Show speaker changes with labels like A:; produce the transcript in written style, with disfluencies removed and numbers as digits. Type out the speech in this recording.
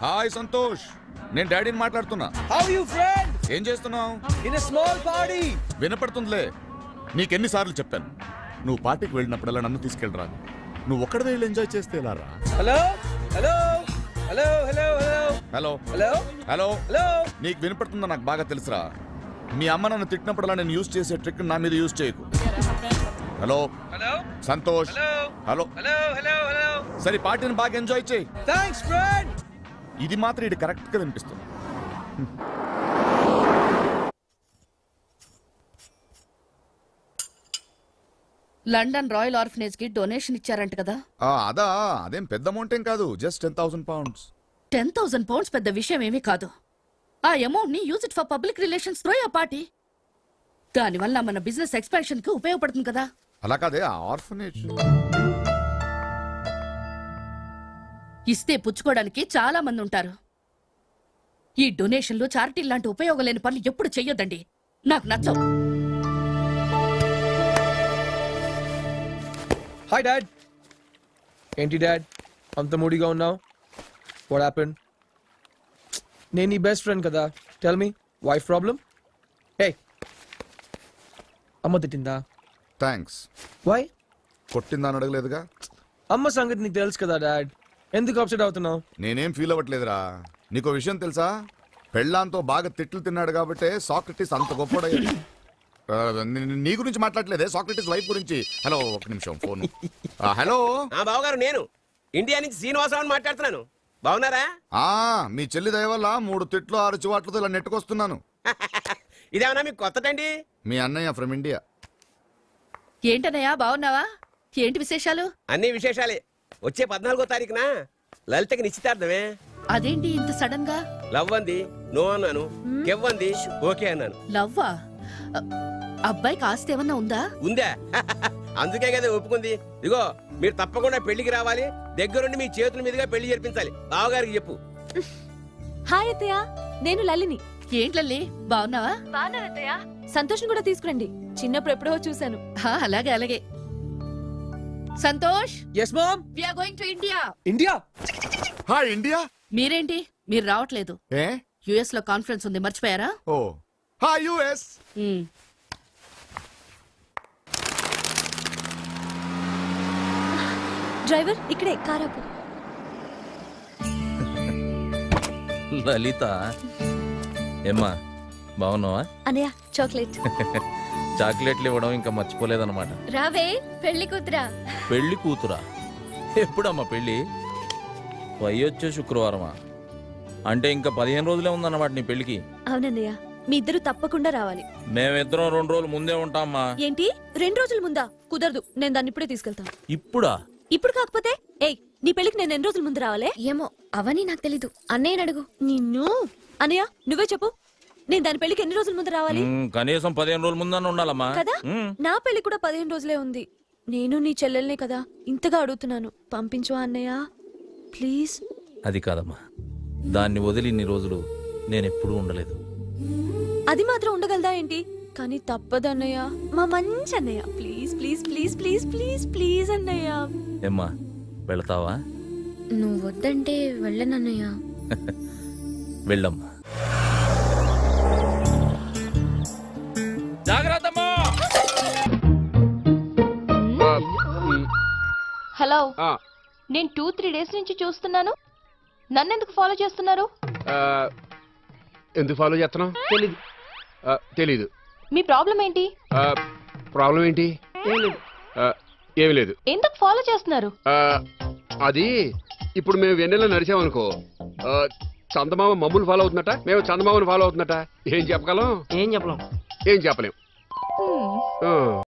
A: Hi Santosh, నేను డాడీని మాట్లాడుతున్నా.
B: How you friend?
A: ఏం చేస్తున్నావు?
B: In a small party.
A: వినపడుతుందిలే. నీకెన్నిసార్లు చెప్పాను, నువ్వు పార్టీకి వెళ్ళినప్పుడల్లా నన్ను తీసుకెళ్ళరా. నువ్వు ఒక్కడే వెళ్ళి ఎంజాయ్ చేస్తే ఎలా రా?
B: Hello hello hello hello
A: hello
B: hello
A: hello
B: hello.
A: నీకు వినపడుతుందో నాకు బాగా తెలుసురా. మీ అమ్మ నన్ను తిట్టినప్పుడల్లా నేను యూజ్ చేసే ట్రిక్ నా మీద యూజ్ చేయకు. Hello
B: hello
A: Santosh. Hello
B: hello hello hello.
A: సరే, పార్టీని బాగా ఎంజాయ్ చేయి.
B: Thanks friend.
A: ఇది మాత్రం ఇది కరెక్ట్ గా వినిపిస్తుంది.
C: లండన్ రాయల్ ఆర్ఫనేజ్ కి డొనేషన్ ఇచ్చారంట కదా?
A: అదేం పెద్ద అమౌంట్ ఏం కాదు, జస్ట్ 10,000 pounds.
C: 10,000 pounds పెద్ద విషయం ఏమీ కాదు. ఆ అమౌంట్ ని use it for public relations through ఆ పార్టీ. దానివల్ల మన బిజినెస్ ఎక్స్పాన్షన్ కి ఉపయోగపడుతుంది కదా.
A: అలా కాదే, ఆర్ఫనేజ్
C: ఇస్తే పుచ్చుకోవడానికి చాలా మంది ఉంటారు. ఈ డొనేషన్లు, చారిటీ లాంటి ఉపయోగం లేని పనులు ఎప్పుడు చెయ్యొద్దండి, నాకు నచ్చవు.
B: Hi dad. ఏంటి డాడ్ అంత మూడీగా ఉన్నావు? What happened? నేను నీ బెస్ట్ ఫ్రెండ్ కదా, టెల్ మీ వైఫ్ ప్రాబ్లం? హే, అమ్మ తిట్టిందా?
A: థ్యాంక్స్.
B: వై?
A: కొట్టిందా అని అడగలేదుగా.
B: అమ్మ సంగతి నీకు తెలుసు కదా డాడ్, ఎందుకు అప్సెట్ అవుతున్నావు?
A: నేనేం ఫీల్ అవ్వట్లేదురా. నీకో విషయం తెలుసా? పెళ్ళాంతో బాగా తిట్లు తిన్నాడు కాబట్టి సాక్రటీస్ అంత గొప్పడయ్యాడు. నీ గురించి మాట్లాడలేదే, సాక్రటీస్ వైఫ్ గురించి. హలో, ఒక నిమిషం ఫోన్. హలో
D: బావగారు, నేను ఇండియా నుంచి శ్రీనివాసరావు మాట్లాడుతున్నాను. బాగున్నారా?
A: మీ చెల్లి దయ వల్ల 3 తిట్లు 6 చివాట్లతో ఇలా నెట్టుకొస్తున్నాను.
D: ఇదేమన్నా మీకు కొత్తటండి?
A: మీ అన్నయ్య ఫ్రమ్ ఇండియా.
C: ఏంటన్నయ్యా, బాగున్నావా? ఏంటి విశేషాలు?
D: అన్ని విశేషాలే. వచ్చే 14వ తారీఖున లలితకి నిశ్చితార్థమే.
C: అదేంటి ఇంత సడన్ గా?
D: లవ్ అంది, నో అన్నాను. కెవ్వంది, ఓకే అన్నాను.
C: లవ్వా? అబ్బాయికి ఆస్తి ఏమన్నా ఉందా?
D: ఉందా? అందుకే కదా ఒప్పుకుంది. ఇగో, మీరు తప్పకుండా పెళ్లికి రావాలి, దగ్గరుండి మీ చేతుల మీదుగా పెళ్లి జరిపించాలి. బావగారికి చెప్పు.
E: హాయ్ అత్తయ్య, నేను లలిని.
C: ఏంటి లల్లి, బాగున్నావా?
E: బాగున్నాను అత్తయ్య. సంతోషం కూడా తీసుకురండి, చిన్నప్పుడు ఎప్పుడో చూశాను.
C: అలాగే అలాగే. Santosh.
B: yes mom,
C: we are going to India.
B: India?
A: Hi India.
C: మీరేంటి, మీరు రావట్లేదు?
A: ఏ,
C: యుఎస్ లో కాన్ఫరెన్స్ ఉంది, మర్చిపోయారా?
A: ఓ హాయ్ యుఎస్.
E: డ్రైవర్ ఇక్కడే కారాపు.
F: లలిత, ఏమ్మా బాగున్నావా?
E: అనయ్య చాక్లెట్.
F: చాక్లెట్లు ఇవ్వడం ఇంకా మర్చిపోలేదన్నమాట.
E: రావే, పెళ్లి కూతురా.
F: పెళ్లి కూతురా? ఎప్పుడమ్మా పెళ్లి? వచ్చే శుక్రవారమా? అంటే ఇంకా 15 రోజులే ఉందన్నమాట నీ పెళ్లికి.
E: అవునన్నయ్య, మీ ఇద్దరు తప్పకుండా రావాలి.
F: మేమిద్దరం 2 రోజులు ముందే ఉంటామా?
E: ఏంటి 2 రోజుల ముందా? కుదరదు, నేను దాన్ని ఇప్పుడే తీసుకెళ్తాను.
F: ఇప్పుడా?
E: ఇప్పుడు కాకపోతే ఏయ్, నీ పెళ్లికి నేను ఎన్ని రోజుల ముందు రావాలే? ఏమో అవన్నీ నాకు తెలీదు, అన్నయ్యని అడుగు. నిన్ను అన్నయ్య నువ్వే చెప్పు, నేను దాని పెళ్లికి ఎన్ని రోజుల ముందు రావాలి?
F: కనీసం 15 రోజుల ముందన్న ఉండాలమ్మా
E: కదా. నా పెళ్లి కూడా 15 రోజులే ఉంది. నేను నీ చెల్లెల్నే కదా, ఇంతగా అడుగుతున్నాను, పంపించు అన్నయ్య ప్లీజ్.
F: అది కాదమ్మా, దాన్ని వదిలి ఇన్ని రోజులు నేనెప్పుడూ ఉండలేదు.
E: అది మాత్రం ఉండగలదా ఏంటి? కానీ తప్పదన్నయ్య, మా మంచి అన్నయ్య, please please please please please please అన్నయ్య.
F: ఏమ్మా వెళతావా?
E: నువ్వు వద్దంటే వెళ్ళనన్నయ్య.
F: వెళ్ళమ్మా. జాగ్రత్తమ్మా.
G: హలో, నేను 2-3 డేస్ నుంచి చూస్తున్నాను, నన్నెందుకు ఫాలో చేస్తున్నారు?
H: ఎందుకు ఫాలో చేస్తున్నావు? తెలీదు.
G: మీ ప్రాబ్లం ఏంటి?
H: ప్రాబ్లం ఏంటి? ఏమి లేదు.
G: ఎందుకు ఫాలో చేస్తున్నారు?
H: అది ఇప్పుడు మేము వెన్నెల నడిచామనుకో, చందమామ మమ్మల్ని ఫాలో అవుతున్నట, మేము చందమామని ఫాలో అవుతున్నట. ఏం చెప్పగలం? ఏం చెప్పలేం.